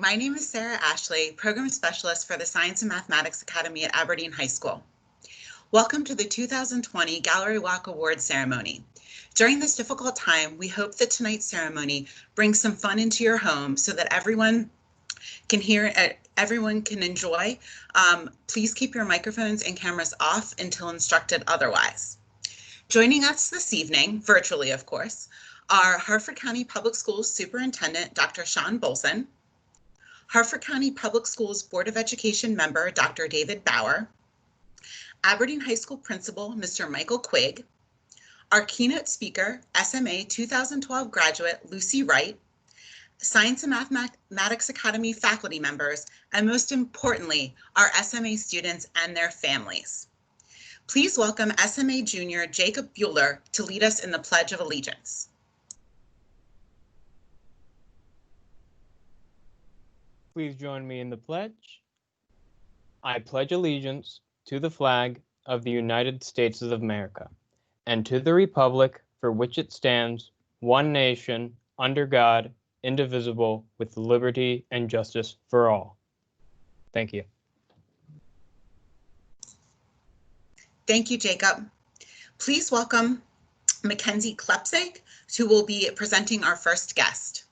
My name is Sarah Ashley, Program Specialist for the Science and Mathematics Academy at Aberdeen High School. Welcome to the 2020 Gallery Walk Award ceremony. During this difficult time, we hope that tonight's ceremony brings some fun into your home so that everyone can hear, everyone can enjoy. Please keep your microphones and cameras off until instructed otherwise. Joining us this evening, virtually of course, are Harford County Public Schools Superintendent Dr. Shawn Bolson, Harford County Public Schools Board of Education member Dr. David Bauer, Aberdeen High School Principal Mr. Michael Quigg, our keynote speaker, SMA 2012 graduate Lucy Wright, Science and Mathematics Academy faculty members, and most importantly, our SMA students and their families. Please welcome SMA junior Jacob Bueller to lead us in the Pledge of Allegiance. Please join me in the pledge. I pledge allegiance to the flag of the United States of America and to the republic for which it stands, one nation, under God, indivisible, with liberty and justice for all. Thank you. Thank you, Jacob. Please welcome Mackenzie Klepsig, who will be presenting our first guest.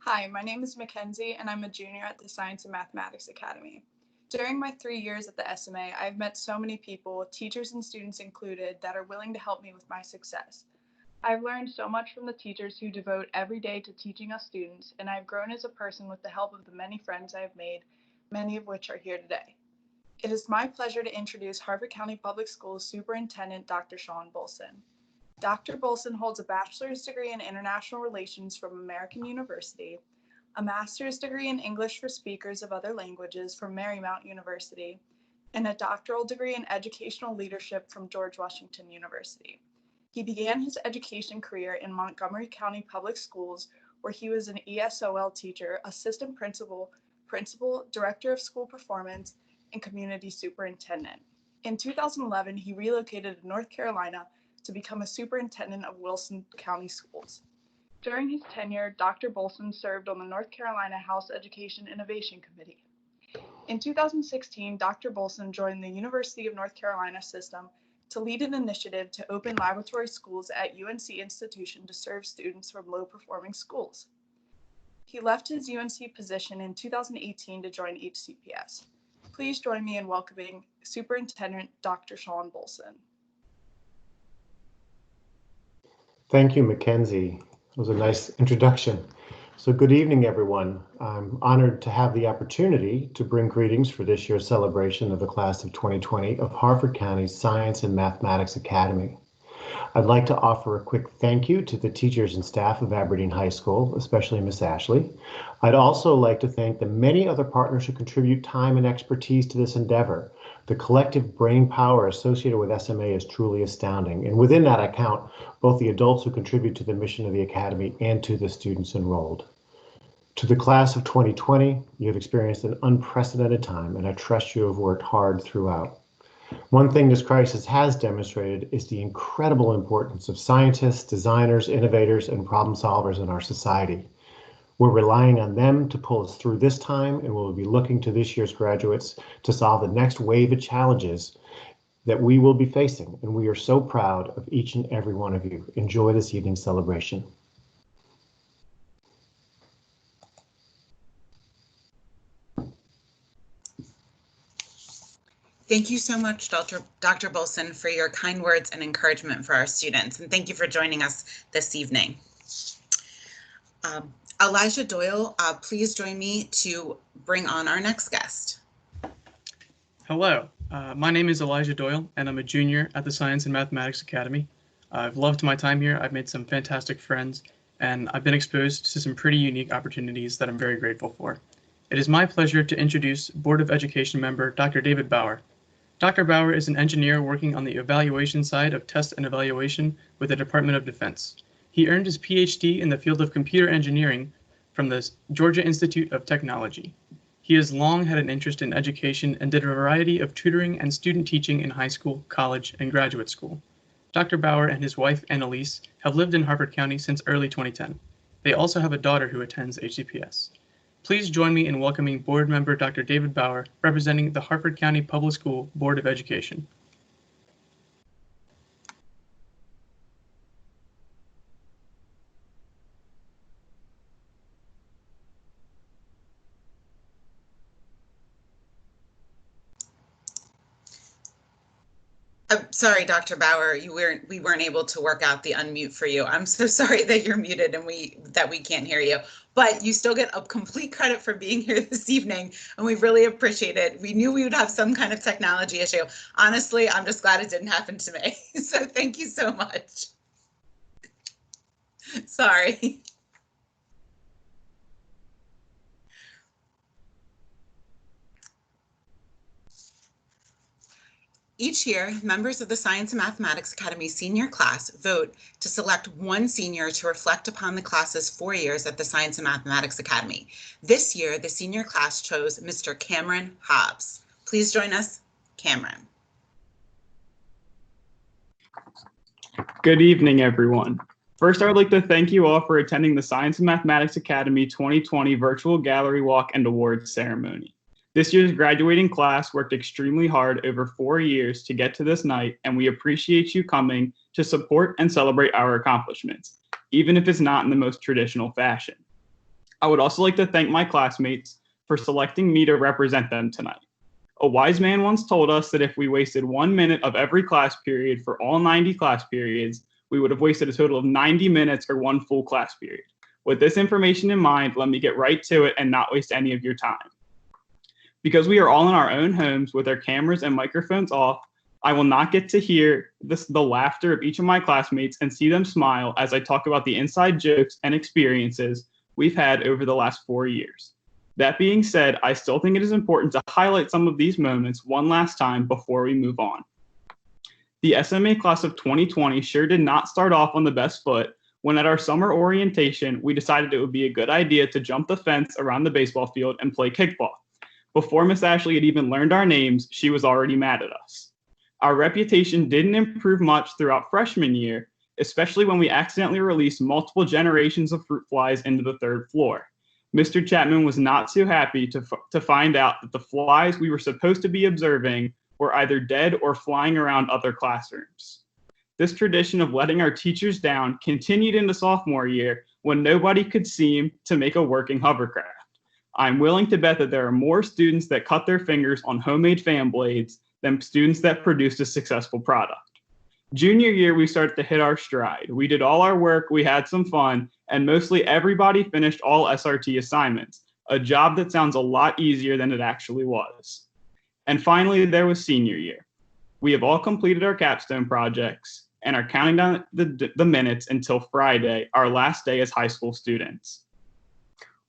Hi, my name is Mackenzie, and I'm a junior at the Science and Mathematics Academy. During my 3 years at the SMA, I've met so many people, teachers and students included, that are willing to help me with my success. I've learned so much from the teachers who devote every day to teaching us students, and I've grown as a person with the help of the many friends I have made, many of which are here today. It is my pleasure to introduce Harford County Public Schools Superintendent Dr. Shawn Bolson. Dr. Bolson holds a bachelor's degree in international relations from American University, a master's degree in English for speakers of other languages from Marymount University, and a doctoral degree in educational leadership from George Washington University. He began his education career in Montgomery County Public Schools, where he was an ESOL teacher, assistant principal, director of school performance, and community superintendent. In 2011, he relocated to North Carolina to become a superintendent of Wilson County Schools. During his tenure, Dr. Bolson served on the North Carolina House Education Innovation Committee. In 2016, Dr. Bolson joined the University of North Carolina system to lead an initiative to open laboratory schools at UNC institution to serve students from low-performing schools. He left his UNC position in 2018 to join HCPS. Please join me in welcoming Superintendent Dr. Shawn Bolson. Thank you, Mackenzie. It was a nice introduction. So good evening, everyone. I'm honored to have the opportunity to bring greetings for this year's celebration of the class of 2020 of Harford County's Science and Mathematics Academy. I'd like to offer a quick thank you to the teachers and staff of Aberdeen High School, especially Miss Ashley. I'd also like to thank the many other partners who contribute time and expertise to this endeavor. The collective brain power associated with SMA is truly astounding. And within that, I count both the adults who contribute to the mission of the Academy and to the students enrolled. To the class of 2020, you have experienced an unprecedented time, and I trust you have worked hard throughout. One thing this crisis has demonstrated is the incredible importance of scientists, designers, innovators, and problem solvers in our society. We're relying on them to pull us through this time, and we'll be looking to this year's graduates to solve the next wave of challenges that we will be facing, and we are so proud of each and every one of you. Enjoy this evening's celebration. Thank you so much, Dr. Bolson, for your kind words and encouragement for our students, and thank you for joining us this evening. Elijah Doyle, please join me to bring on our next guest. Hello, my name is Elijah Doyle, and I'm a junior at the Science and Mathematics Academy. I've loved my time here. I've made some fantastic friends, and I've been exposed to some pretty unique opportunities that I'm very grateful for. It is my pleasure to introduce Board of Education member Dr. David Bauer. Dr. Bauer is an engineer working on the evaluation side of test and evaluation with the Department of Defense. He earned his PhD in the field of computer engineering from the Georgia Institute of Technology. He has long had an interest in education and did a variety of tutoring and student teaching in high school, college, and graduate school. Dr. Bauer and his wife, Annalise, have lived in Harford County since early 2010. They also have a daughter who attends HCPS. Please join me in welcoming Board Member Dr. David Bauer, representing the Harford County Public School Board of Education. I'm sorry, Dr. Bauer, we weren't able to work out the unmute for you. I'm so sorry that you're muted and that we can't hear you, but you still get a complete credit for being here this evening, and we really appreciate it. We knew we would have some kind of technology issue. Honestly, I'm just glad it didn't happen to me. So thank you so much. Sorry. Each year, members of the Science and Mathematics Academy senior class vote to select one senior to reflect upon the class's 4 years at the Science and Mathematics Academy. This year, the senior class chose Mr. Cameron Hobbs. Please join us, Cameron. Good evening, everyone. First, I would like to thank you all for attending the Science and Mathematics Academy 2020 Virtual Gallery Walk and Awards Ceremony. This year's graduating class worked extremely hard over 4 years to get to this night, and we appreciate you coming to support and celebrate our accomplishments, even if it's not in the most traditional fashion. I would also like to thank my classmates for selecting me to represent them tonight. A wise man once told us that if we wasted 1 minute of every class period for all 90 class periods, we would have wasted a total of 90 minutes or 1 full class period. With this information in mind, let me get right to it and not waste any of your time. Because we are all in our own homes with our cameras and microphones off, I will not get to hear the laughter of each of my classmates and see them smile as I talk about the inside jokes and experiences we've had over the last 4 years. That being said, I still think it is important to highlight some of these moments one last time before we move on. The SMA class of 2020 sure did not start off on the best foot when at our summer orientation, we decided it would be a good idea to jump the fence around the baseball field and play kickball. Before Miss Ashley had even learned our names, she was already mad at us. Our reputation didn't improve much throughout freshman year, especially when we accidentally released multiple generations of fruit flies into the 3rd floor. Mr. Chapman was not too happy to find out that the flies we were supposed to be observing were either dead or flying around other classrooms. This tradition of letting our teachers down continued into sophomore year when nobody could seem to make a working hovercraft. I'm willing to bet that there are more students that cut their fingers on homemade fan blades than students that produced a successful product. Junior year, we started to hit our stride. We did all our work, we had some fun, and mostly everybody finished all SRT assignments, a job that sounds a lot easier than it actually was. And finally, there was senior year. We have all completed our capstone projects and are counting down the minutes until Friday, our last day as high school students.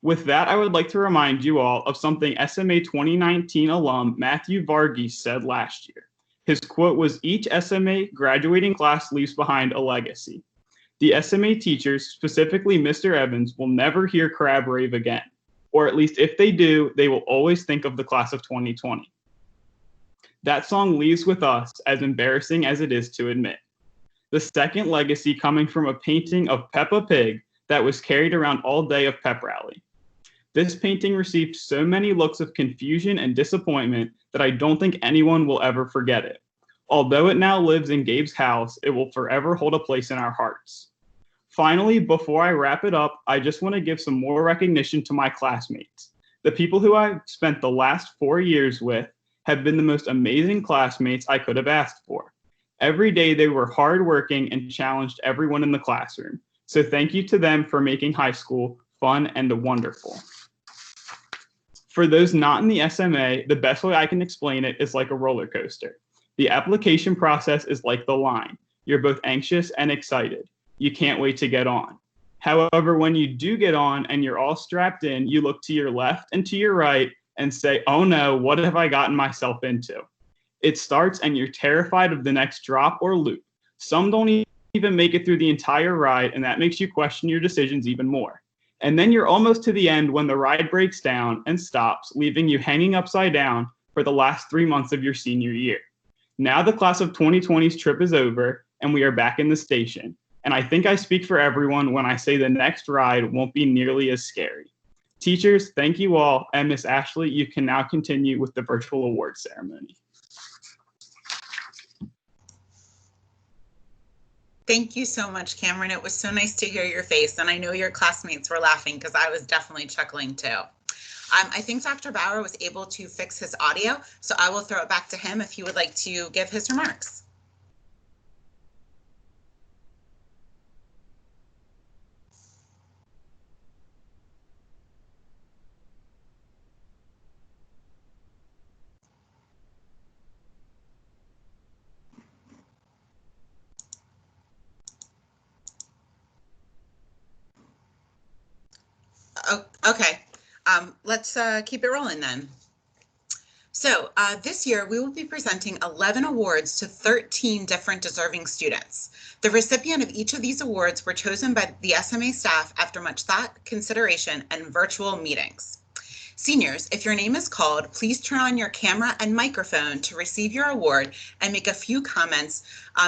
With that, I would like to remind you all of something SMA 2019 alum Matthew Varghese said last year. His quote was, "Each SMA graduating class leaves behind a legacy." The SMA teachers, specifically Mr. Evans, will never hear Crab Rave again, or at least if they do, they will always think of the class of 2020. That song leaves with us, as embarrassing as it is to admit. The second legacy coming from a painting of Peppa Pig that was carried around all day of pep rally. This painting received so many looks of confusion and disappointment that I don't think anyone will ever forget it. Although it now lives in Gabe's house, it will forever hold a place in our hearts. Finally, before I wrap it up, I just want to give some more recognition to my classmates. The people who I've spent the last 4 years with have been the most amazing classmates I could have asked for. Every day they were hardworking and challenged everyone in the classroom. So thank you to them for making high school fun and wonderful. For those not in the SMA, the best way I can explain it is like a roller coaster. The application process is like the line. You're both anxious and excited. You can't wait to get on. However, when you do get on and you're all strapped in, you look to your left and to your right and say, "Oh no, what have I gotten myself into?" It starts and you're terrified of the next drop or loop. Some don't even make it through the entire ride, and that makes you question your decisions even more. And then you're almost to the end when the ride breaks down and stops, leaving you hanging upside down for the last 3 months of your senior year. Now the class of 2020's trip is over and we are back in the station. And I think I speak for everyone when I say the next ride won't be nearly as scary. Teachers, thank you all. And Miss Ashley, you can now continue with the virtual award ceremony. Thank you so much, Cameron. It was so nice to hear your face, and I know your classmates were laughing because I was definitely chuckling too. I think Dr. Bauer was able to fix his audio, so I will throw it back to him if he would like to give his remarks. Oh, okay, let's keep it rolling then. So this year we will be presenting 11 awards to 13 different deserving students. The recipient of each of these awards were chosen by the SMA staff after much thought, consideration, and virtual meetings. Seniors, if your name is called, please turn on your camera and microphone to receive your award and make a few comments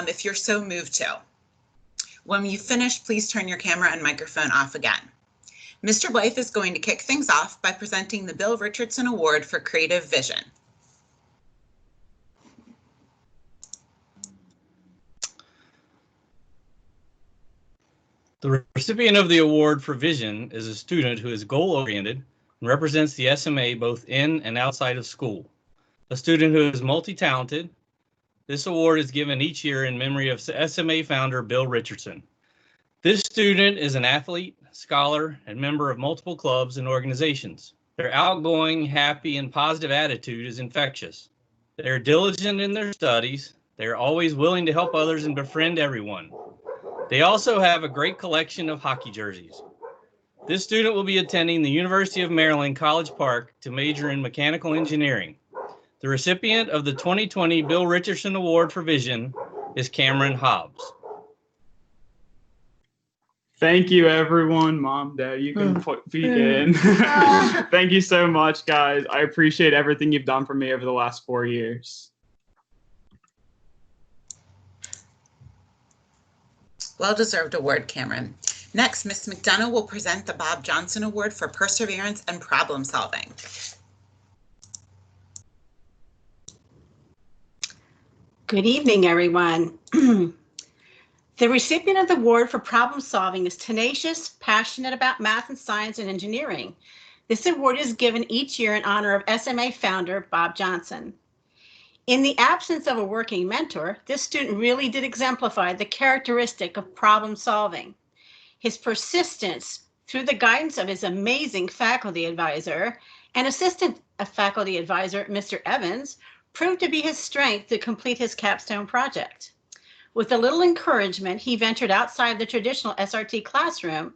if you're so moved to. When you finish, please turn your camera and microphone off again. Mr. Blythe is going to kick things off by presenting the Bill Richardson Award for Creative Vision. The recipient of the award for vision is a student who is goal-oriented and represents the SMA both in and outside of school. A student who is multi-talented. This award is given each year in memory of SMA founder Bill Richardson. This student is an athlete, scholar, and member of multiple clubs and organizations. Their outgoing, happy, and positive attitude is infectious. They are diligent in their studies. They are always willing to help others and befriend everyone. They also have a great collection of hockey jerseys. This student will be attending the University of Maryland College Park to major in mechanical engineering. The recipient of the 2020 Bill Richardson Award for Vision is Cameron Hobbs. Thank you, everyone. Mom, Dad, you can begin. Thank you so much, guys. I appreciate everything you've done for me over the last 4 years. Well-deserved award, Cameron. Next, Ms. McDonough will present the Bob Johnson Award for Perseverance and Problem Solving. Good evening, everyone. The recipient of the award for problem solving is tenacious, passionate about math and science and engineering. This award is given each year in honor of SMA founder Bob Johnson. In the absence of a working mentor, this student really did exemplify the characteristic of problem solving. His persistence through the guidance of his amazing faculty advisor and assistant faculty advisor, Mr. Evans, proved to be his strength to complete his capstone project. With a little encouragement, he ventured outside the traditional SRT classroom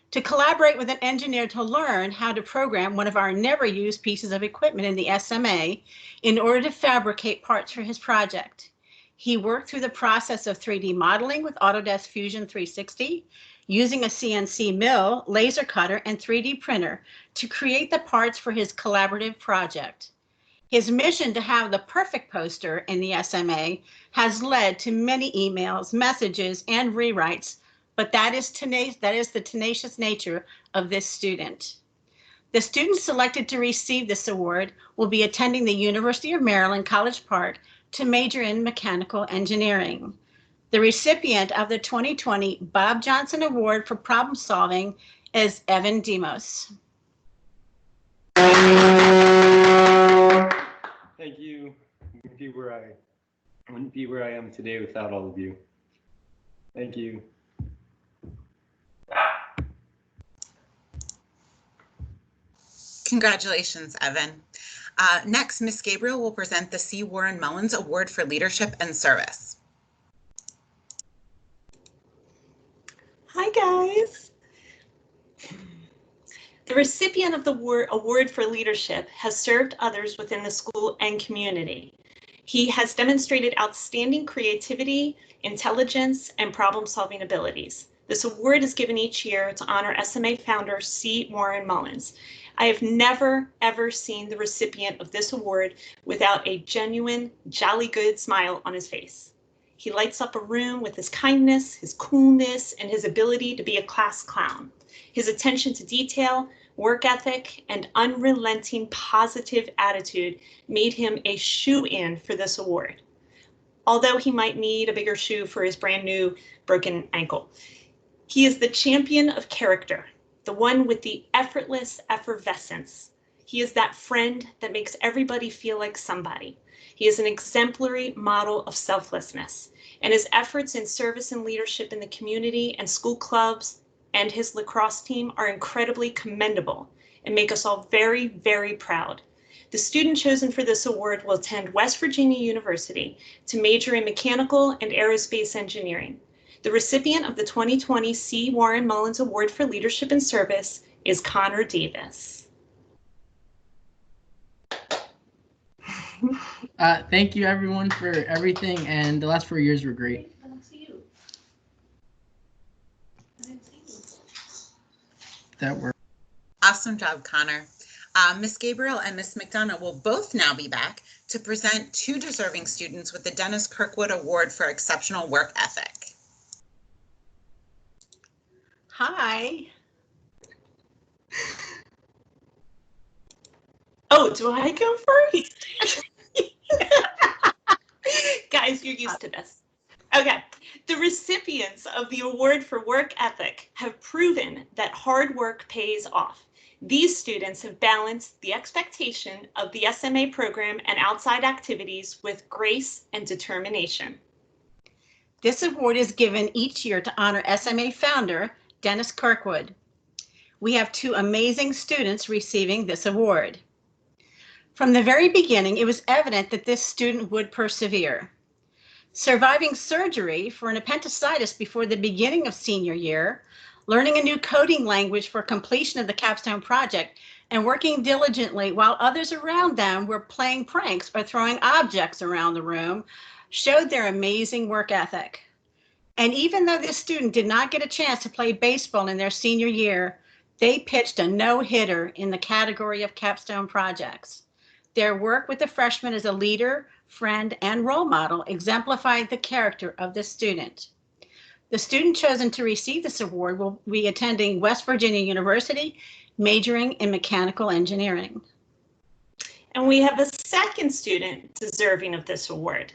to collaborate with an engineer to learn how to program one of our never used pieces of equipment in the SMA in order to fabricate parts for his project. He worked through the process of 3D modeling with Autodesk Fusion 360, using a CNC mill, laser cutter, and 3D printer to create the parts for his collaborative project. His mission to have the perfect poster in the SMA has led to many emails, messages, and rewrites, but that is the tenacious nature of this student. The student selected to receive this award will be attending the University of Maryland College Park to major in mechanical engineering. The recipient of the 2020 Bob Johnson Award for Problem Solving is Evan Demos. Thank you. I wouldn't be where I am today without all of you. Thank you. Congratulations, Evan. Next, Ms. Gabriel will present the C. Warren Mullins Award for Leadership and Service. Hi, guys. The recipient of the award for leadership has served others within the school and community. He has demonstrated outstanding creativity, intelligence, and problem-solving abilities. This award is given each year to honor SMA founder C. Warren Mullins. I have never, ever seen the recipient of this award without a genuine, jolly good smile on his face. He lights up a room with his kindness, his coolness, and his ability to be a class clown. His attention to detail, work ethic, and unrelenting positive attitude made him a shoe-in for this award, although he might need a bigger shoe for his brand new broken ankle. He is the champion of character, the one with the effortless effervescence. He is that friend that makes everybody feel like somebody. He is an exemplary model of selflessness, and his efforts in service and leadership in the community and school clubs and his lacrosse team are incredibly commendable and make us all very, very proud. The student chosen for this award will attend West Virginia University to major in mechanical and aerospace engineering. The recipient of the 2020 C. Warren Mullins Award for Leadership and Service is Connor Davis. Thank you everyone for everything, and the last 4 years were great. That worked. Awesome job, Connor. Ms. Gabriel and Ms. McDonough will both now be back to present two deserving students with the Dennis Kirkwood Award for Exceptional Work Ethic. Hi. Oh, do I go first? Guys, you're used to this. Okay, the recipients of the Award for Work Ethic have proven that hard work pays off. These students have balanced the expectation of the SMA program and outside activities with grace and determination. This award is given each year to honor SMA founder Dennis Kirkwood. We have two amazing students receiving this award. From the very beginning, it was evident that this student would persevere. Surviving surgery for an appendicitis before the beginning of senior year, learning a new coding language for completion of the Capstone project, and working diligently while others around them were playing pranks or throwing objects around the room showed their amazing work ethic. And even though this student did not get a chance to play baseball in their senior year, they pitched a no-hitter in the category of capstone projects. Their work with the freshmen as a leader, friend, and role model exemplified the character of this student. The student chosen to receive this award will be attending West Virginia University, majoring in mechanical engineering. And we have a second student deserving of this award.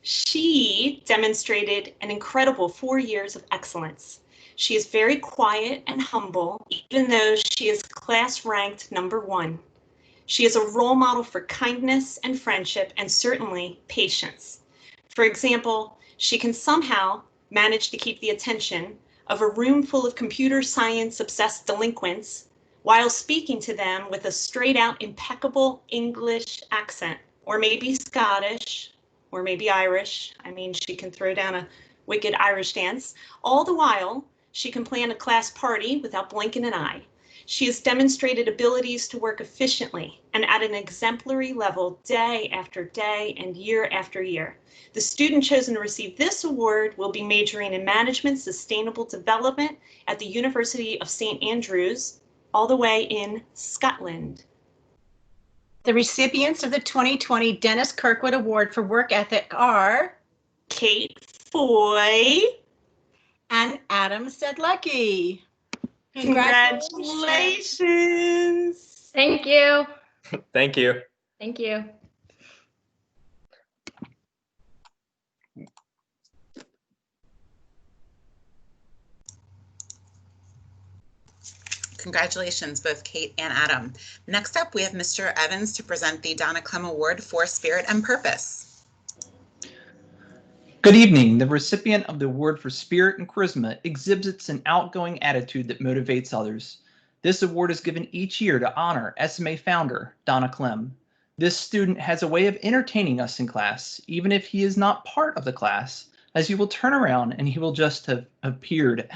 She demonstrated an incredible 4 years of excellence. She is very quiet and humble, even though she is class ranked #1. She is a role model for kindness and friendship, and certainly patience. For example, she can somehow manage to keep the attention of a room full of computer science obsessed delinquents while speaking to them with a straight out impeccable English accent, or maybe Scottish, or maybe Irish. I mean, she can throw down a wicked Irish dance. All the while, she can plan a class party without blinking an eye. She has demonstrated abilities to work efficiently and at an exemplary level day after day and year after year. The student chosen to receive this award will be majoring in Management Sustainable Development at the University of St. Andrews, all the way in Scotland. The recipients of the 2020 Dennis Kirkwood Award for Work Ethic are Kate Foy and Adam Sedlecki. Congratulations. Thank you. Thank you. Thank you. Congratulations, both Kate and Adam. Next up, we have Mr. Evans to present the Donna Clem Award for Spirit and Purpose. Good evening. The recipient of the award for Spirit and Charisma exhibits an outgoing attitude that motivates others. This award is given each year to honor SMA founder Donna Clem. This student has a way of entertaining us in class, even if he is not part of the class, as he will turn around and he will just have appeared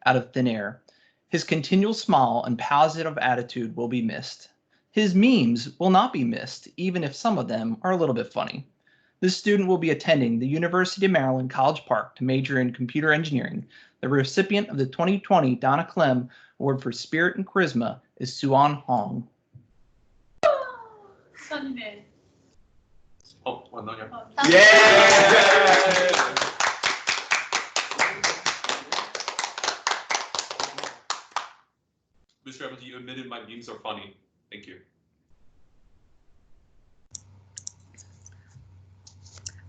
out of thin air. His continual smile and positive attitude will be missed. His memes will not be missed, even if some of them are a little bit funny. This student will be attending the University of Maryland College Park to major in computer engineering. The recipient of the 2020 Donna Clem Award for Spirit and Charisma is Suan Hong. Oh, well, no, Yeah! Mr. Evans, you admitted my memes are funny. Thank you.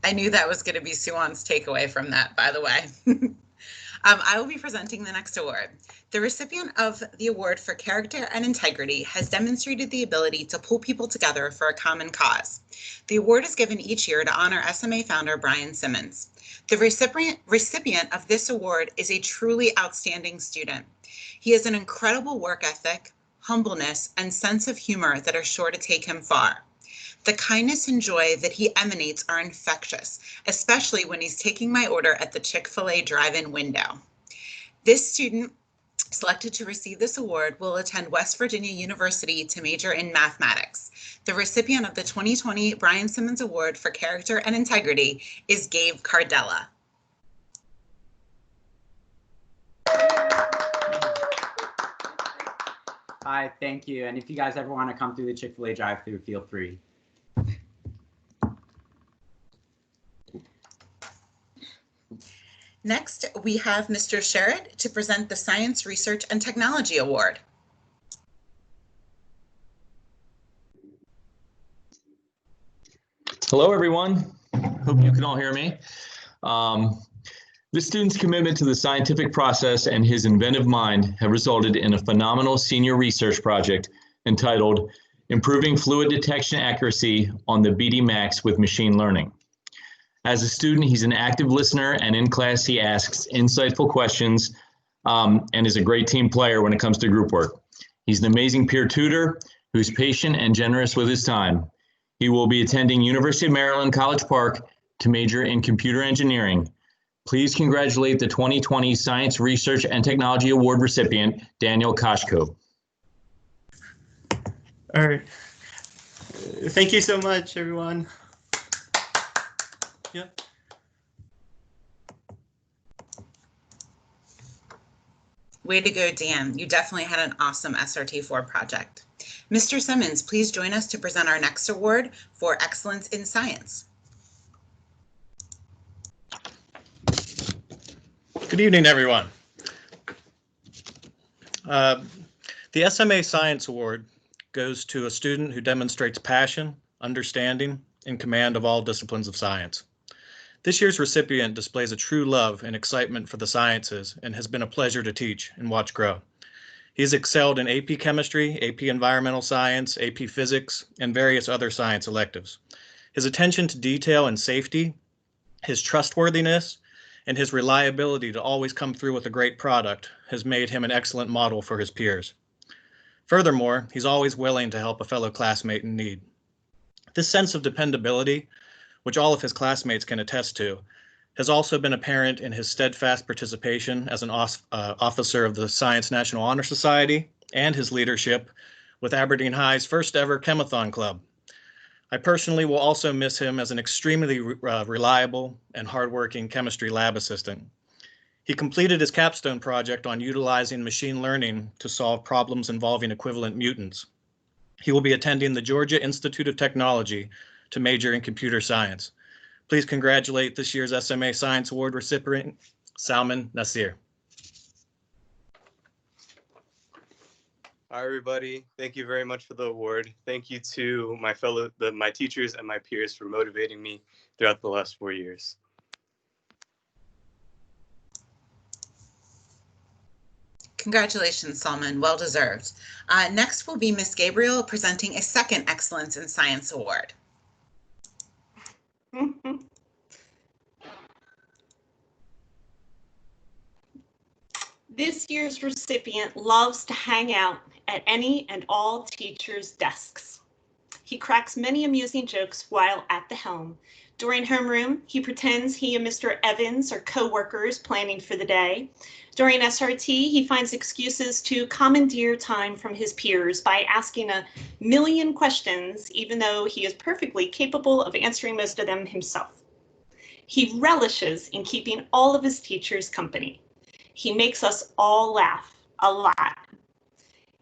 I knew that was going to be Suwan's takeaway from that, by the way. I will be presenting the next award. The recipient of the award for character and integrity has demonstrated the ability to pull people together for a common cause. The award is given each year to honor SMA founder Brian Simmons. The recipient of this award is a truly outstanding student. He has an incredible work ethic, humbleness, and sense of humor that are sure to take him far. The kindness and joy that he emanates are infectious, especially when he's taking my order at the Chick-fil-A drive-in window. This student selected to receive this award will attend West Virginia University to major in mathematics. The recipient of the 2020 Brian Simmons Award for Character and Integrity is Gabe Cardella. Hi, thank you. And if you guys ever want to come through the Chick-fil-A drive-thru, feel free. Next, we have Mr. Sherritt to present the Science, Research, and Technology Award. Hello, everyone. Hope you can all hear me. This student's commitment to the scientific process and his inventive mind have resulted in a phenomenal senior research project entitled Improving Fluid Detection Accuracy on the BD Max with Machine Learning. As a student, he's an active listener, and in class he asks insightful questions and is a great team player when it comes to group work. He's an amazing peer tutor who's patient and generous with his time. He will be attending University of Maryland, College Park to major in computer engineering. Please congratulate the 2020 Science, Research, and Technology Award recipient, Daniel Koshko. All right. Thank you so much, everyone. Yep. Way to go, Dan. You definitely had an awesome SRT4 project. Mr. Simmons, please join us to present our next award for excellence in science. Good evening, everyone. The SMA Science Award goes to a student who demonstrates passion, understanding, and command of all disciplines of science. This year's recipient displays a true love and excitement for the sciences and has been a pleasure to teach and watch grow. He has excelled in AP Chemistry, AP Environmental Science, AP Physics, and various other science electives. His attention to detail and safety, his trustworthiness, and his reliability to always come through with a great product has made him an excellent model for his peers. Furthermore, he's always willing to help a fellow classmate in need. This sense of dependability, which all of his classmates can attest to, has also been apparent in his steadfast participation as an officer of the Science National Honor Society and his leadership with Aberdeen High's first ever Chemathon Club. I personally will also miss him as an extremely reliable and hardworking chemistry lab assistant. He completed his capstone project on utilizing machine learning to solve problems involving equivalent mutants. He will be attending the Georgia Institute of Technology to major in computer science. Please congratulate this year's SMA Science Award recipient, Salman Nasir. Hi, everybody. Thank you very much for the award. Thank you to my teachers and my peers for motivating me throughout the last 4 years. Congratulations, Salman, well deserved. Next will be Ms. Gabriel presenting a second Excellence in Science Award. This year's recipient loves to hang out at any and all teachers' desks. He cracks many amusing jokes while at the helm. During homeroom, he pretends he and Mr. Evans are co-workers planning for the day. During SRT, he finds excuses to commandeer time from his peers by asking a million questions, even though he is perfectly capable of answering most of them himself. He relishes in keeping all of his teachers company. He makes us all laugh a lot.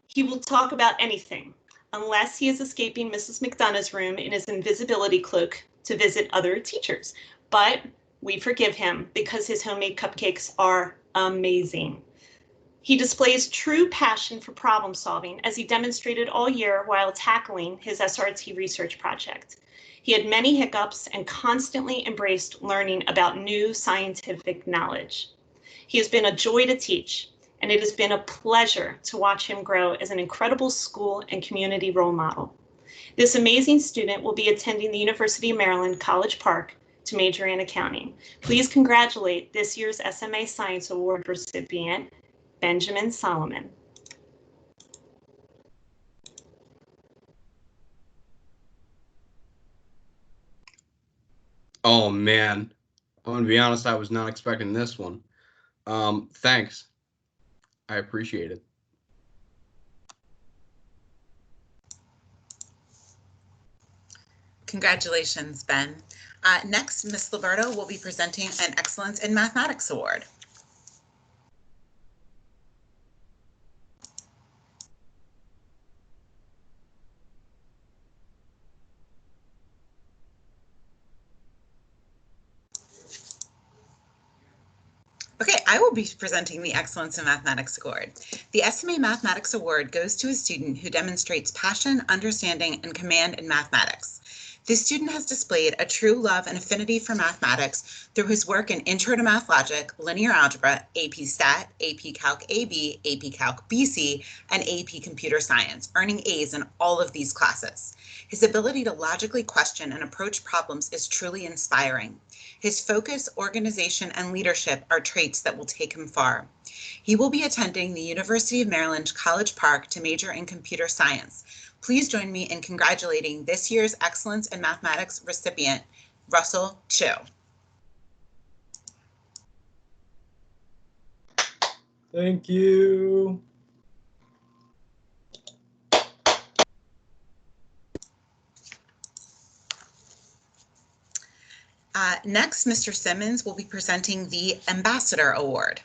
He will talk about anything, unless he is escaping Mrs. McDonough's room in his invisibility cloak to visit other teachers. But we forgive him because his homemade cupcakes are amazing. He displays true passion for problem solving as he demonstrated all year while tackling his SRT research project. He had many hiccups and constantly embraced learning about new scientific knowledge. He has been a joy to teach, and it has been a pleasure to watch him grow as an incredible school and community role model. This amazing student will be attending the University of Maryland College Park to major in accounting. Please congratulate this year's SMA Science Award recipient, Benjamin Solomon. Oh man, I'm gonna be honest, I was not expecting this one. Thanks. I appreciate it. Congratulations, Ben. Next, Ms. Liberto will be presenting an Excellence in Mathematics Award. Okay, I will be presenting the Excellence in Mathematics Award. The SMA Mathematics Award goes to a student who demonstrates passion, understanding, and command in mathematics. This student has displayed a true love and affinity for mathematics through his work in Intro to Math Logic, Linear Algebra, AP Stat, AP Calc AB, AP Calc BC, and AP Computer Science, earning A's in all of these classes. His ability to logically question and approach problems is truly inspiring. His focus, organization, and leadership are traits that will take him far. He will be attending the University of Maryland College Park to major in computer science. Please join me in congratulating this year's Excellence in Mathematics recipient, Russell Chu. Thank you. Next, Mr. Simmons will be presenting the Ambassador Award.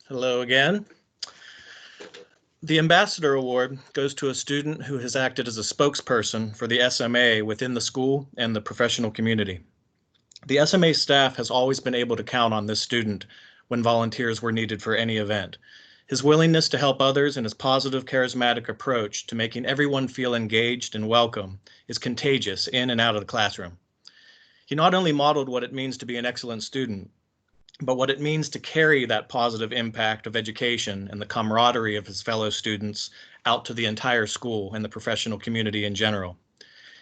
Hello again. The Ambassador Award goes to a student who has acted as a spokesperson for the SMA within the school and the professional community. The SMA staff has always been able to count on this student when volunteers were needed for any event. His willingness to help others and his positive, charismatic approach to making everyone feel engaged and welcome is contagious in and out of the classroom. He not only modeled what it means to be an excellent student, but what it means to carry that positive impact of education and the camaraderie of his fellow students out to the entire school and the professional community in general.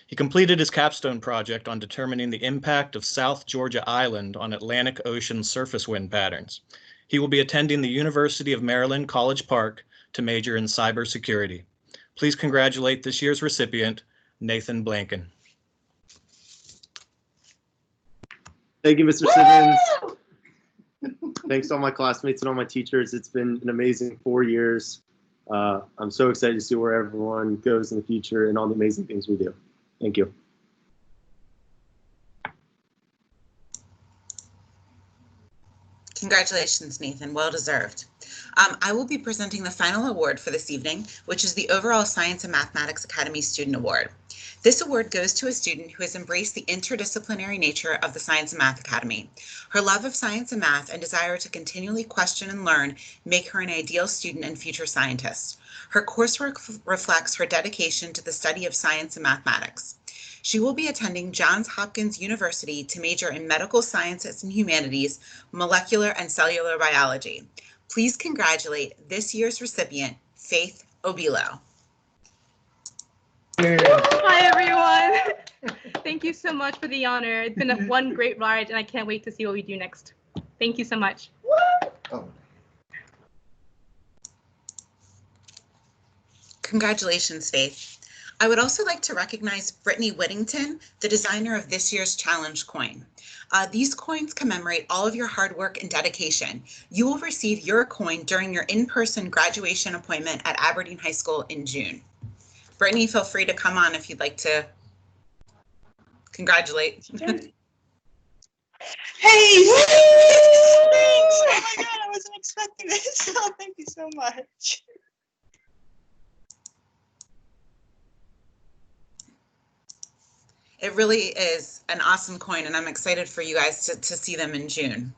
He completed his capstone project on determining the impact of South Georgia Island on Atlantic Ocean surface wind patterns. He will be attending the University of Maryland College Park to major in cybersecurity. Please congratulate this year's recipient, Nathan Blanken. Thank you, Mr. Simmons. Thanks to all my classmates and all my teachers. It's been an amazing 4 years. I'm so excited to see where everyone goes in the future and all the amazing things we do. Thank you. Congratulations, Nathan, well deserved. I will be presenting the final award for this evening, which is the overall Science and Mathematics Academy Student Award. This award goes to a student who has embraced the interdisciplinary nature of the Science and Math Academy. Her love of science and math and desire to continually question and learn make her an ideal student and future scientist. Her coursework reflects her dedication to the study of science and mathematics. She will be attending Johns Hopkins University to major in medical sciences and humanities, molecular and cellular biology. Please congratulate this year's recipient, Faith Obilo. Hi, everyone. Thank you so much for the honor. It's been one great ride, and I can't wait to see what we do next. Thank you so much. Congratulations, Faith. I would also like to recognize Brittany Whittington, the designer of this year's challenge coin. These coins commemorate all of your hard work and dedication. You will receive your coin during your in-person graduation appointment at Aberdeen High School in June. Brittany, feel free to come on if you'd like to congratulate. Hey! Thanks! Oh my God, I wasn't expecting this. Oh, thank you so much. It really is an awesome coin, and I'm excited for you guys to see them in June.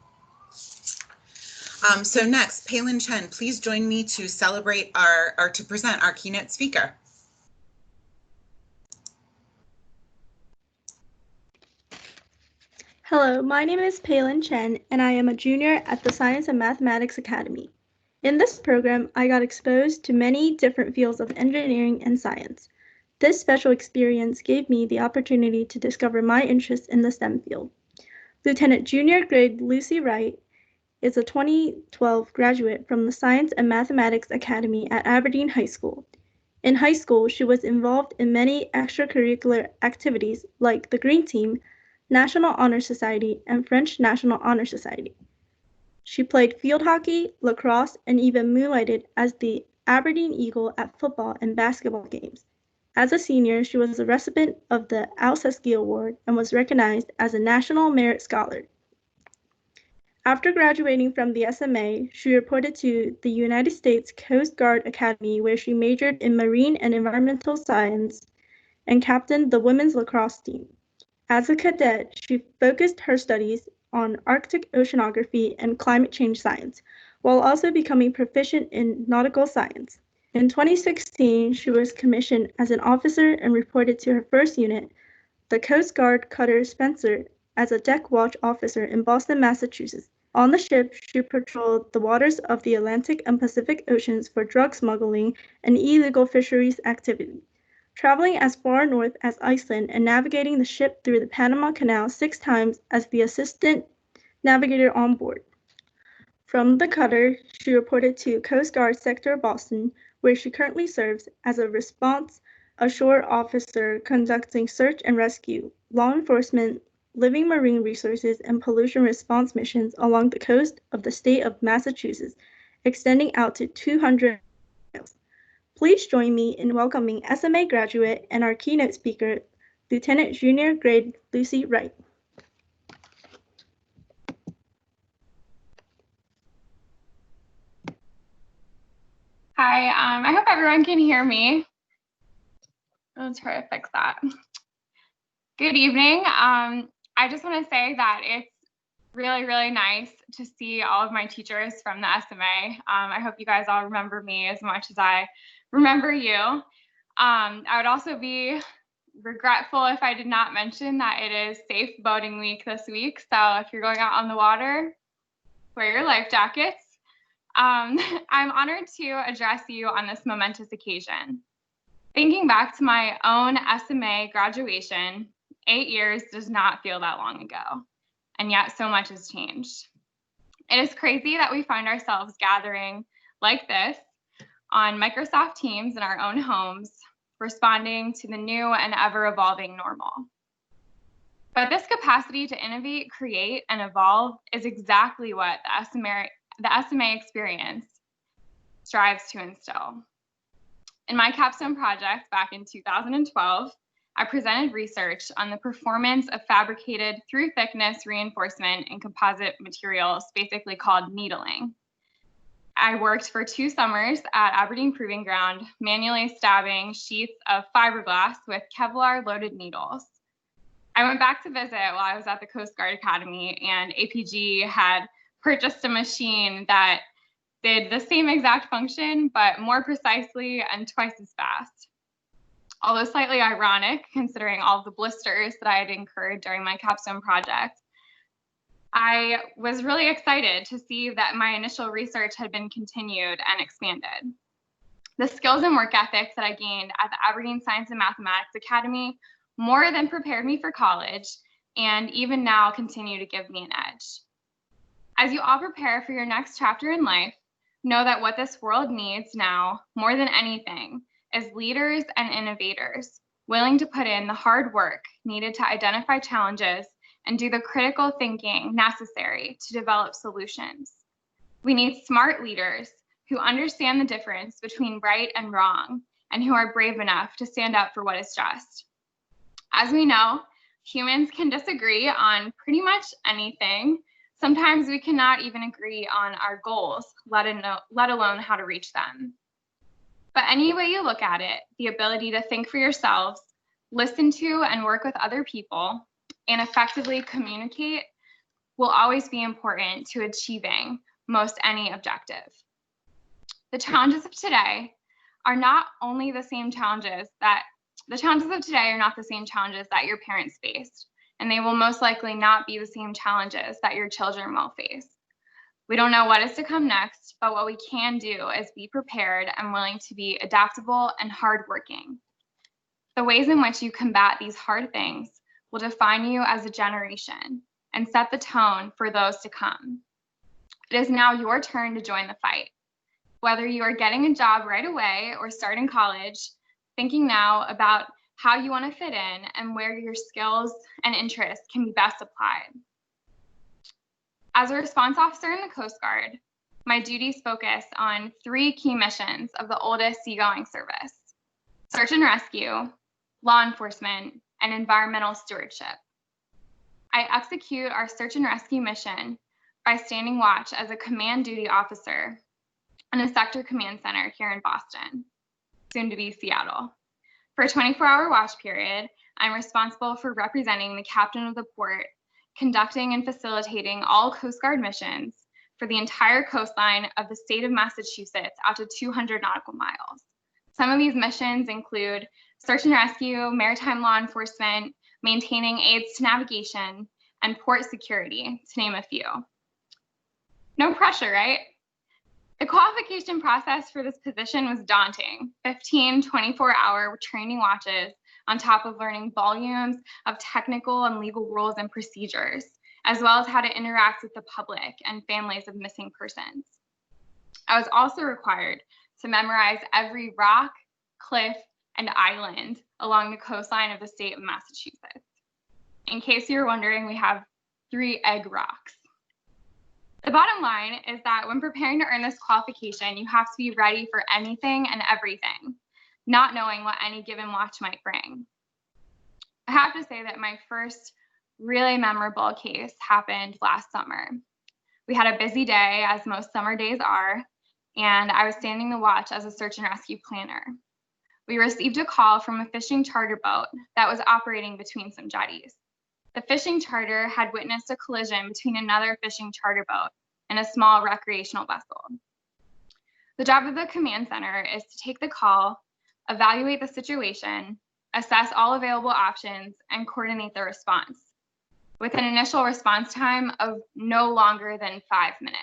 So next, Palin Chen, please join me to celebrate to present our keynote speaker. Hello, my name is Palin Chen, and I am a junior at the Science and Mathematics Academy. In this program, I got exposed to many different fields of engineering and science. This special experience gave me the opportunity to discover my interest in the STEM field. Lieutenant Junior Grade Lucy Wright is a 2012 graduate from the Science and Mathematics Academy at Aberdeen High School. In high school, she was involved in many extracurricular activities like the Green Team, National Honor Society, and French National Honor Society. She played field hockey, lacrosse, and even moonlighted as the Aberdeen Eagle at football and basketball games. As a senior, she was a recipient of the Alcesky Award and was recognized as a National Merit Scholar. After graduating from the SMA, she reported to the United States Coast Guard Academy, where she majored in marine and environmental science and captained the women's lacrosse team. As a cadet, she focused her studies on Arctic oceanography and climate change science, while also becoming proficient in nautical science. In 2016, she was commissioned as an officer and reported to her first unit, the Coast Guard cutter Spencer, as a deck watch officer in Boston, Massachusetts. On the ship, she patrolled the waters of the Atlantic and Pacific Oceans for drug smuggling and illegal fisheries activity, traveling as far north as Iceland and navigating the ship through the Panama Canal 6 times as the assistant navigator on board. From the cutter, she reported to Coast Guard Sector Boston, where she currently serves as a response ashore officer conducting search and rescue, law enforcement, living marine resources, and pollution response missions along the coast of the state of Massachusetts, extending out to 200 miles. Please join me in welcoming SMA graduate and our keynote speaker, Lieutenant Junior Grade Lucy Wright. Hi, I hope everyone can hear me. I'll try to fix that. Good evening. I just want to say that it's really, really nice to see all of my teachers from the SMA. I hope you guys all remember me as much as I remember you. I would also be regretful if I did not mention that it is Safe Boating Week this week. So if you're going out on the water, wear your life jackets. I'm honored to address you on this momentous occasion. Thinking back to my own SMA graduation, 8 years does not feel that long ago, and yet so much has changed. It is crazy that we find ourselves gathering like this on Microsoft Teams in our own homes, responding to the new and ever-evolving normal. But this capacity to innovate, create, and evolve is exactly what the SMA experience strives to instill. In my Capstone project back in 2012, I presented research on the performance of fabricated through thickness reinforcement in composite materials, basically called needling. I worked for 2 summers at Aberdeen Proving Ground, manually stabbing sheets of fiberglass with Kevlar loaded needles. I went back to visit while I was at the Coast Guard Academy, and APG had purchased a machine that did the same exact function, but more precisely and twice as fast. Although slightly ironic, considering all of the blisters that I had incurred during my capstone project, I was really excited to see that my initial research had been continued and expanded. The skills and work ethics that I gained at the Aberdeen Science and Mathematics Academy more than prepared me for college, and even now continue to give me an edge. As you all prepare for your next chapter in life, know that what this world needs now, more than anything, is leaders and innovators willing to put in the hard work needed to identify challenges and do the critical thinking necessary to develop solutions. We need smart leaders who understand the difference between right and wrong and who are brave enough to stand up for what is just. As we know, humans can disagree on pretty much anything. Sometimes we cannot even agree on our goals, let alone how to reach them. But any way you look at it, the ability to think for yourselves, listen to and work with other people, and effectively communicate will always be important to achieving most any objective. The challenges of today are not only the same challenges that the challenges of today are not the same challenges that your parents faced, and they will most likely not be the same challenges that your children will face. We don't know what is to come next, but what we can do is be prepared and willing to be adaptable and hardworking. The ways in which you combat these hard things will define you as a generation and set the tone for those to come. It is now your turn to join the fight. Whether you are getting a job right away or starting college, thinking now about how you want to fit in and where your skills and interests can be best applied. As a response officer in the Coast Guard, my duties focus on 3 key missions of the oldest seagoing service: search and rescue, law enforcement, and environmental stewardship. I execute our search and rescue mission by standing watch as a command duty officer in a sector command center here in Boston, soon to be Seattle. For a 24-hour watch period, I'm responsible for representing the captain of the port, conducting and facilitating all Coast Guard missions for the entire coastline of the state of Massachusetts out to 200 nautical miles. Some of these missions include search and rescue, maritime law enforcement, maintaining aids to navigation, and port security, to name a few. No pressure, right? The qualification process for this position was daunting. 15 24-hour training watches on top of learning volumes of technical and legal rules and procedures, as well as how to interact with the public and families of missing persons. I was also required to memorize every rock, cliff, and island along the coastline of the state of Massachusetts. In case you're wondering, we have 3 egg rocks. The bottom line is that when preparing to earn this qualification, you have to be ready for anything and everything, not knowing what any given watch might bring. I have to say that my first really memorable case happened last summer. We had a busy day, as most summer days are, and I was standing the watch as a search and rescue planner. We received a call from a fishing charter boat that was operating between some jetties. The fishing charter had witnessed a collision between another fishing charter boat and a small recreational vessel. The job of the command center is to take the call, evaluate the situation, assess all available options, and coordinate the response, with an initial response time of no longer than 5 minutes.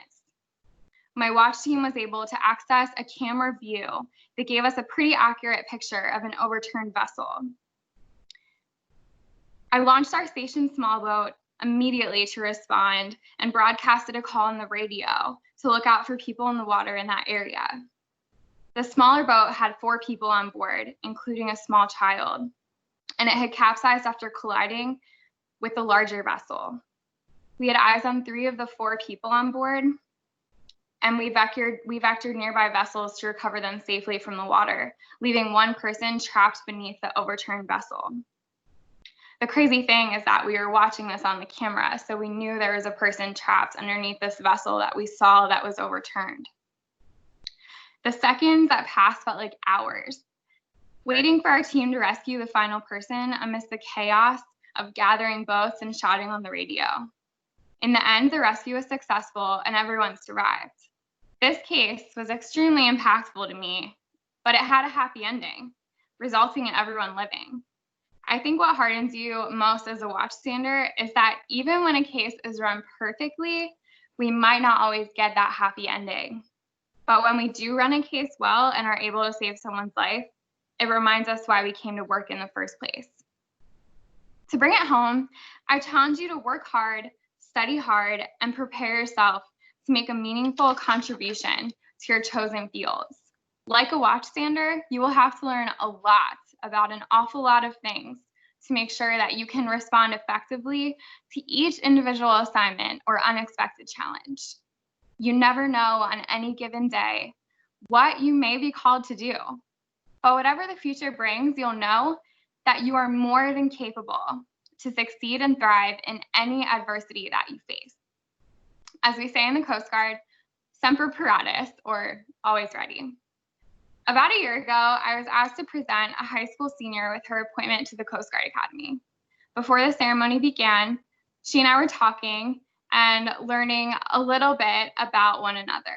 My watch team was able to access a camera view that gave us a pretty accurate picture of an overturned vessel. I launched our station small boat immediately to respond and broadcasted a call on the radio to look out for people in the water in that area. The smaller boat had 4 people on board, including a small child, and it had capsized after colliding with the larger vessel. We had eyes on 3 of the 4 people on board, and we vectored nearby vessels to recover them safely from the water, leaving 1 person trapped beneath the overturned vessel. The crazy thing is that we were watching this on the camera, so we knew there was a person trapped underneath this vessel that we saw that was overturned. The seconds that passed felt like hours, waiting for our team to rescue the final person amidst the chaos of gathering boats and shouting on the radio. In the end, the rescue was successful and everyone survived. This case was extremely impactful to me, but it had a happy ending, resulting in everyone living. I think what hardens you most as a watchstander is that even when a case is run perfectly, we might not always get that happy ending. But when we do run a case well and are able to save someone's life, it reminds us why we came to work in the first place. To bring it home, I challenge you to work hard, study hard, and prepare yourself to make a meaningful contribution to your chosen fields. Like a watchstander, you will have to learn a lot about an awful lot of things to make sure that you can respond effectively to each individual assignment or unexpected challenge. You never know on any given day what you may be called to do, but whatever the future brings, you'll know that you are more than capable to succeed and thrive in any adversity that you face. As we say in the Coast Guard, semper paratus, or always ready. About a year ago, I was asked to present a high school senior with her appointment to the Coast Guard Academy. Before the ceremony began, she and I were talking and learning a little bit about one another.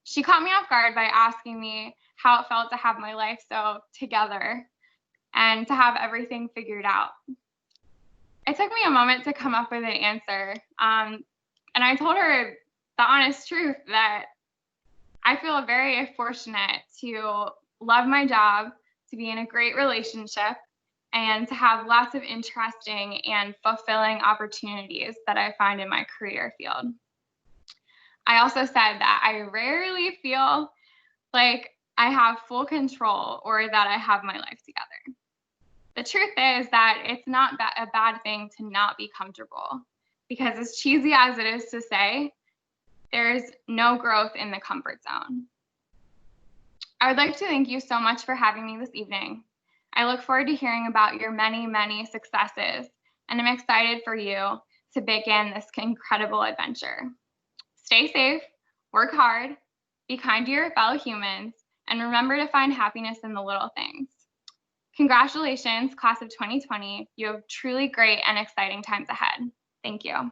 She caught me off guard by asking me how it felt to have my life so together and to have everything figured out. It took me a moment to come up with an answer, and I told her the honest truth that I feel very fortunate to love my job, to be in a great relationship, and to have lots of interesting and fulfilling opportunities that I find in my career field. I also said that I rarely feel like I have full control or that I have my life together. The truth is that it's not a bad thing to not be comfortable, because as cheesy as it is to say, there's no growth in the comfort zone. I would like to thank you so much for having me this evening. I look forward to hearing about your many, many successes, and I'm excited for you to begin this incredible adventure. Stay safe, work hard, be kind to your fellow humans, and remember to find happiness in the little things. Congratulations, class of 2020. You have truly great and exciting times ahead. Thank you.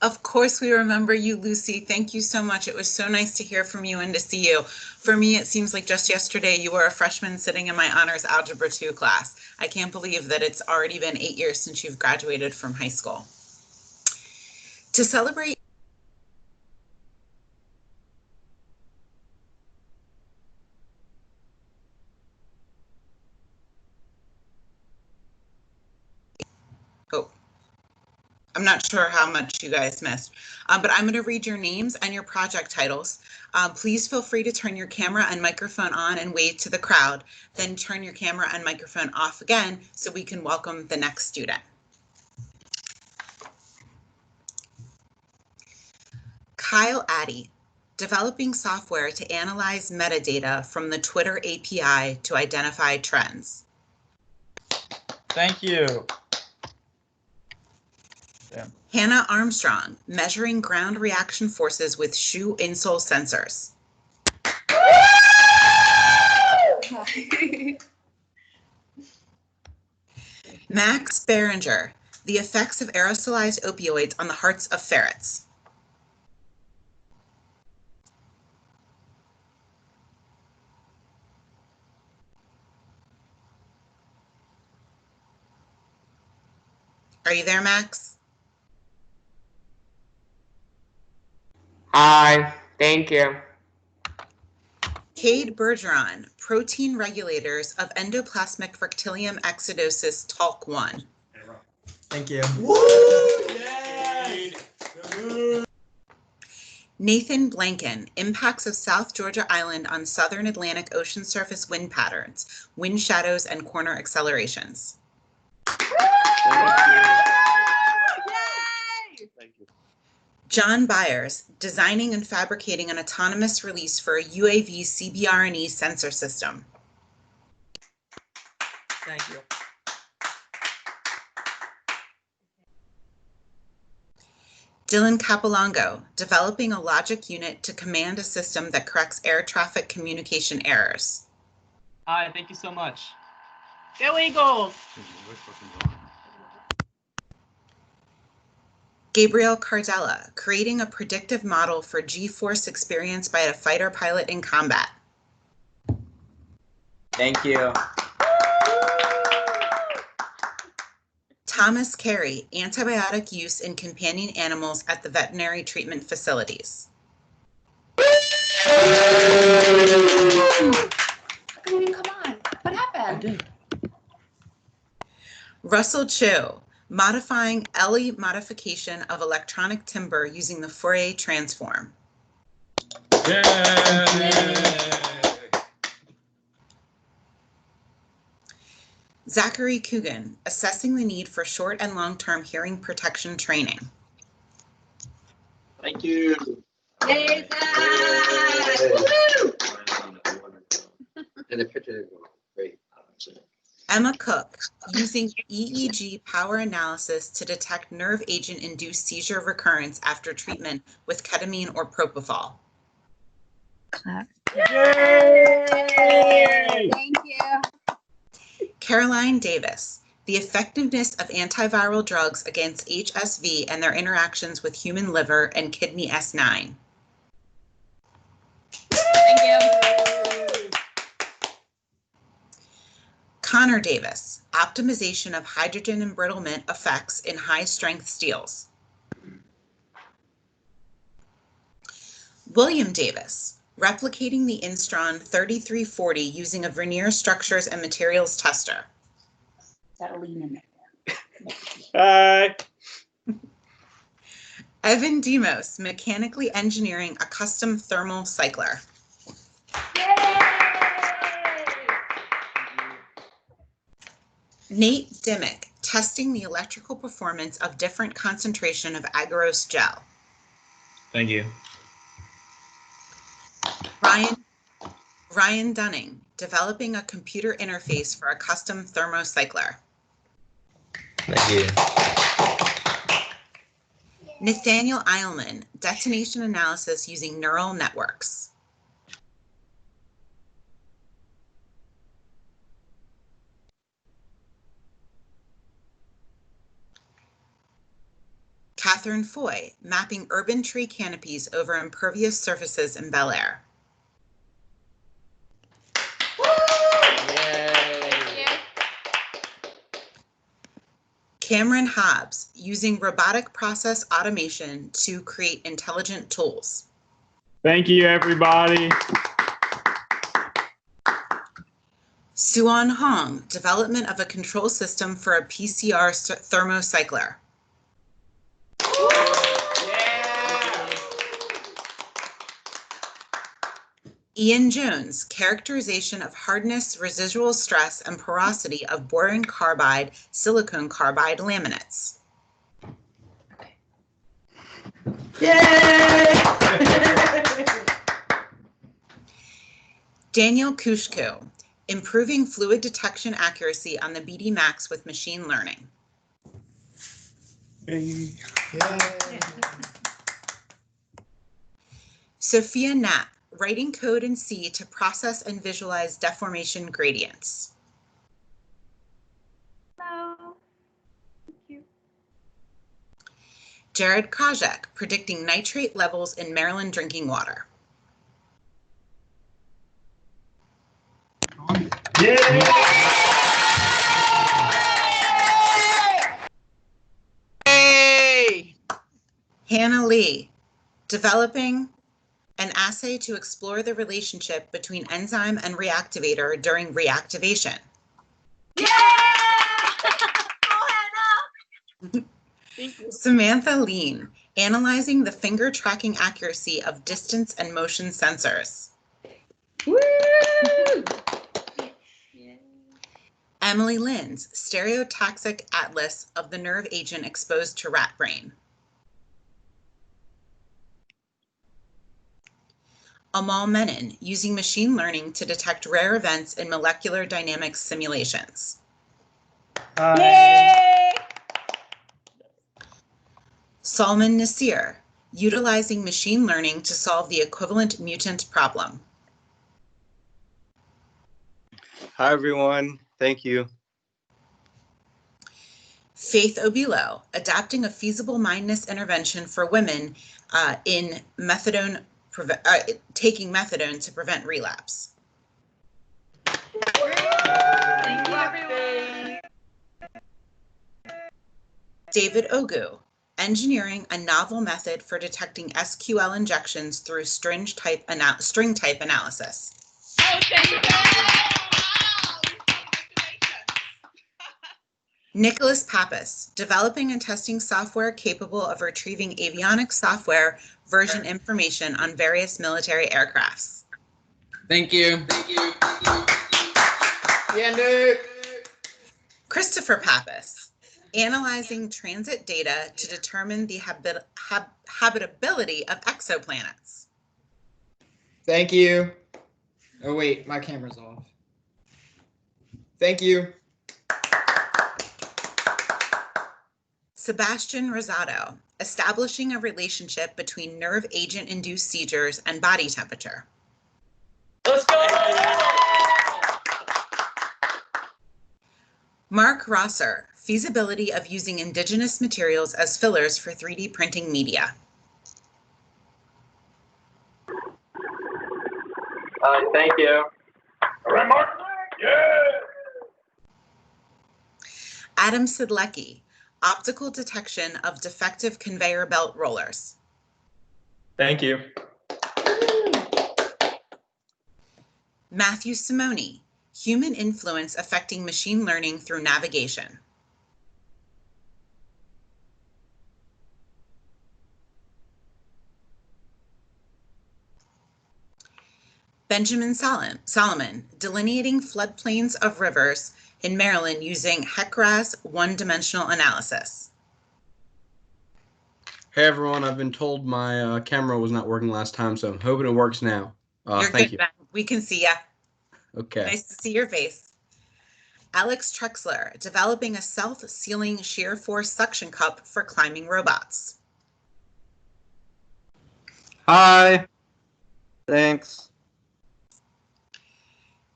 Of course, we remember you, Lucy. Thank you so much. It was so nice to hear from you and to see you. For me, it seems like just yesterday you were a freshman sitting in my honors algebra 2 class. I can't believe that it's already been 8 years since you've graduated from high school. To celebrate I'm not sure how much you guys missed, but I'm going to read your names and your project titles. Please feel free to turn your camera and microphone on and wave to the crowd, then turn your camera and microphone off again so we can welcome the next student. Kyle Addy, developing software to analyze metadata from the Twitter API to identify trends. Thank you. Yeah. Hannah Armstrong, measuring ground reaction forces with shoe insole sensors. Max Behringer, the effects of aerosolized opioids on the hearts of ferrets. Are you there, Max? Hi, thank you. Cade Bergeron, protein regulators of endoplasmic rectilium exodosis TALK1. Thank you. Nathan Blanken, impacts of South Georgia Island on southern Atlantic ocean surface wind patterns, wind shadows, and corner accelerations. Thank you. John Byers, designing and fabricating an autonomous release for a UAV CBRNE sensor system. Thank you. Dylan Capolongo, developing a logic unit to command a system that corrects air traffic communication errors. Hi, thank you so much. Go Eagles! Gabriel Cardella, creating a predictive model for G-force experience by a fighter pilot in combat. Thank you. Thomas Carey, antibiotic use in companion animals at the veterinary treatment facilities. Come on, what happened? Russell Cho, modifying LE modification of electronic timber using the Fourier transform. Zachary Coogan, assessing the need for short and long-term hearing protection training. Thank you. Yay, And the picture is great. Emma Cook, using EEG power analysis to detect nerve agent-induced seizure recurrence after treatment with ketamine or propofol. Yay! Thank you. Caroline Davis, the effectiveness of antiviral drugs against HSV and their interactions with human liver and kidney S9. Thank you. Connor Davis, optimization of hydrogen embrittlement effects in high-strength steels. William Davis, replicating the Instron 3340 using a vernier structures and materials tester. That'll lean in there. Hi. Evan Demos, mechanically engineering a custom thermal cycler. Nate Dimmick, testing the electrical performance of different concentration of agarose gel. Thank you. Ryan Dunning, developing a computer interface for a custom thermocycler. Thank you. Nathaniel Eilman, detonation analysis using neural networks. Catherine Foy, mapping urban tree canopies over impervious surfaces in Bel Air. Cameron Hobbs, using robotic process automation to create intelligent tools. Thank you, everybody. Suan Hong, development of a control system for a PCR thermocycler. Ian Jones, characterization of hardness, residual stress, and porosity of boron carbide, silicon carbide laminates. Yay! Daniel Kushko, improving fluid detection accuracy on the BD Max with machine learning. Sophia Knapp, writing code in C to process and visualize deformation gradients. Hello. Thank you. Jared Krajek, predicting nitrate levels in Maryland drinking water. Yay! Hannah Lee, developing an assay to explore the relationship between enzyme and reactivator during reactivation. Samantha Lean, analyzing the finger tracking accuracy of distance and motion sensors. Woo! Emily Linz, stereotaxic atlas of the nerve agent exposed to rat brain. Amal Menon, using machine learning to detect rare events in molecular dynamics simulations. Yay! Salman Nasir, utilizing machine learning to solve the equivalent mutant problem. Hi, everyone. Thank you. Faith Obilo, adapting a feasible mindness intervention for women in methadone, taking methadone to prevent relapse. Thank you, everyone. David Ogu, engineering a novel method for detecting SQL injections through string type analysis. Oh, thank you. Nicholas Pappas, developing and testing software capable of retrieving avionics software version information on various military aircrafts. Thank you. Christopher Pappas, analyzing transit data to determine the habitability of exoplanets. Thank you. Oh wait, my camera's off. Thank you. Sebastian Rosado, establishing a relationship between nerve agent-induced seizures and body temperature. Let's go! Mark Rosser, feasibility of using indigenous materials as fillers for 3D printing media. Thank you. All right, Mark. Yeah. Adam Sidlecki, optical detection of defective conveyor belt rollers. Thank you. Matthew Simoni, human influence affecting machine learning through navigation. Benjamin Solomon, delineating floodplains of rivers in Maryland using HEC-RAS one-dimensional analysis. Hey everyone, I've been told my camera was not working last time, so I'm hoping it works now. You're Thank good, you. Ben. We can see ya. Okay. Nice to see your face. Alex Trexler, developing a self-sealing shear force suction cup for climbing robots. Hi. Thanks.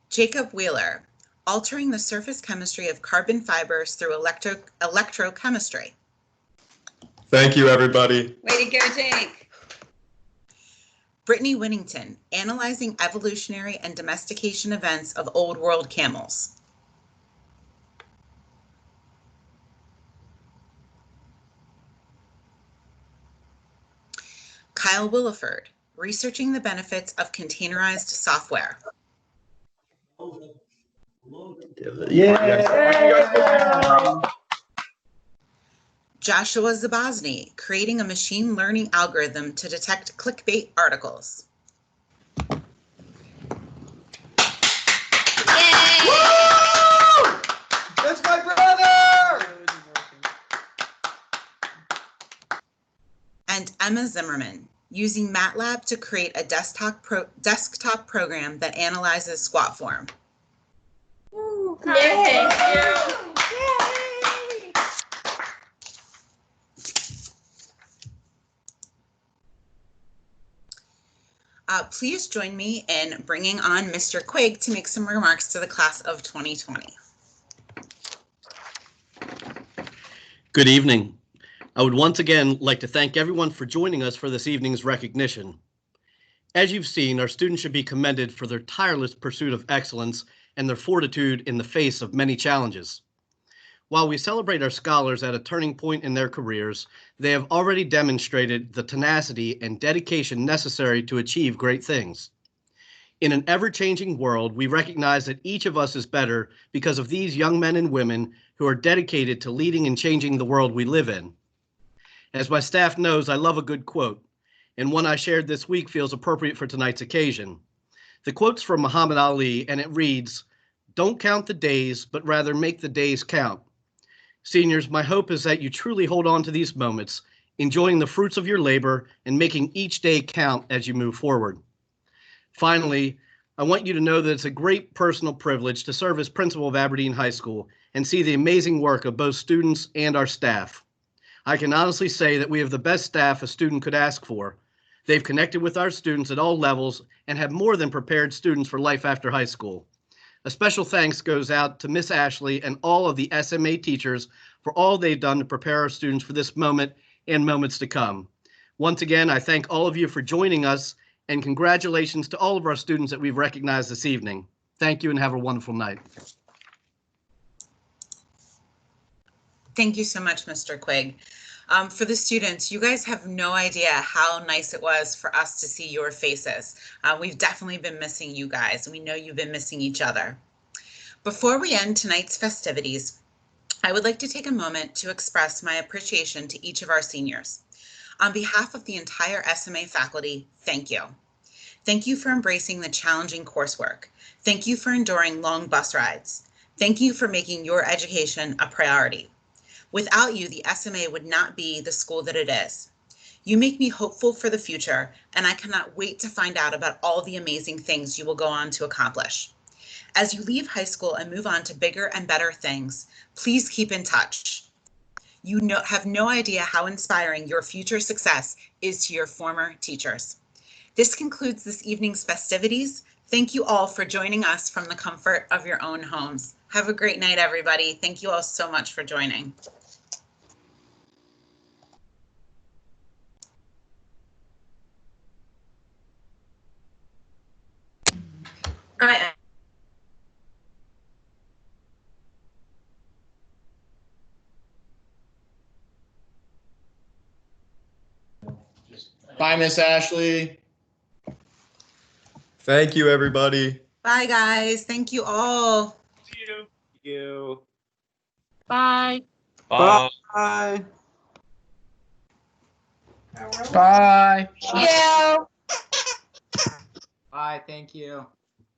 Jacob Wheeler, altering the surface chemistry of carbon fibers through electrochemistry. Thank you, everybody. Way to go, Jake. Brittany Winnington, analyzing evolutionary and domestication events of Old World camels. Kyle Williford, researching the benefits of containerized software. Yeah. Joshua Zabazny, creating a machine learning algorithm to detect clickbait articles. That's my brother! And Emma Zimmerman, using MATLAB to create a desktop program that analyzes squat form. Yay! Please join me in bringing on Mr. Quigg to make some remarks to the class of 2020. Good evening. I would once again like to thank everyone for joining us for this evening's recognition. As you've seen, our students should be commended for their tireless pursuit of excellence and their fortitude in the face of many challenges. While we celebrate our scholars at a turning point in their careers, they have already demonstrated the tenacity and dedication necessary to achieve great things. In an ever-changing world, we recognize that each of us is better because of these young men and women who are dedicated to leading and changing the world we live in. As my staff knows, I love a good quote, and one I shared this week feels appropriate for tonight's occasion. The quote's from Muhammad Ali, and it reads, "Don't count the days, but rather make the days count." Seniors, my hope is that you truly hold on to these moments, enjoying the fruits of your labor and making each day count as you move forward. Finally, I want you to know that it's a great personal privilege to serve as principal of Aberdeen High School and see the amazing work of both students and our staff. I can honestly say that we have the best staff a student could ask for. They've connected with our students at all levels and have more than prepared students for life after high school. A special thanks goes out to Miss Ashley and all of the SMA teachers for all they've done to prepare our students for this moment and moments to come. Once again, I thank all of you for joining us, and congratulations to all of our students that we've recognized this evening. Thank you and have a wonderful night. Thank you so much, Mr. Quigg. For the students, you guys have no idea how nice it was for us to see your faces. We've definitely been missing you guys, and we know you've been missing each other. Before we end tonight's festivities, I would like to take a moment to express my appreciation to each of our seniors. On behalf of the entire SMA faculty, thank you. Thank you for embracing the challenging coursework. Thank you for enduring long bus rides. Thank you for making your education a priority. Without you, the SMA would not be the school that it is. You make me hopeful for the future, and I cannot wait to find out about all the amazing things you will go on to accomplish. As you leave high school and move on to bigger and better things, please keep in touch. You have no idea how inspiring your future success is to your former teachers. This concludes this evening's festivities. Thank you all for joining us from the comfort of your own homes. Have a great night, everybody. Thank you all so much for joining. Bye, Miss Ashley. Thank you, everybody. Bye, guys. Thank you all. Thank you. Bye. Bye. Bye. You. Bye. Thank you.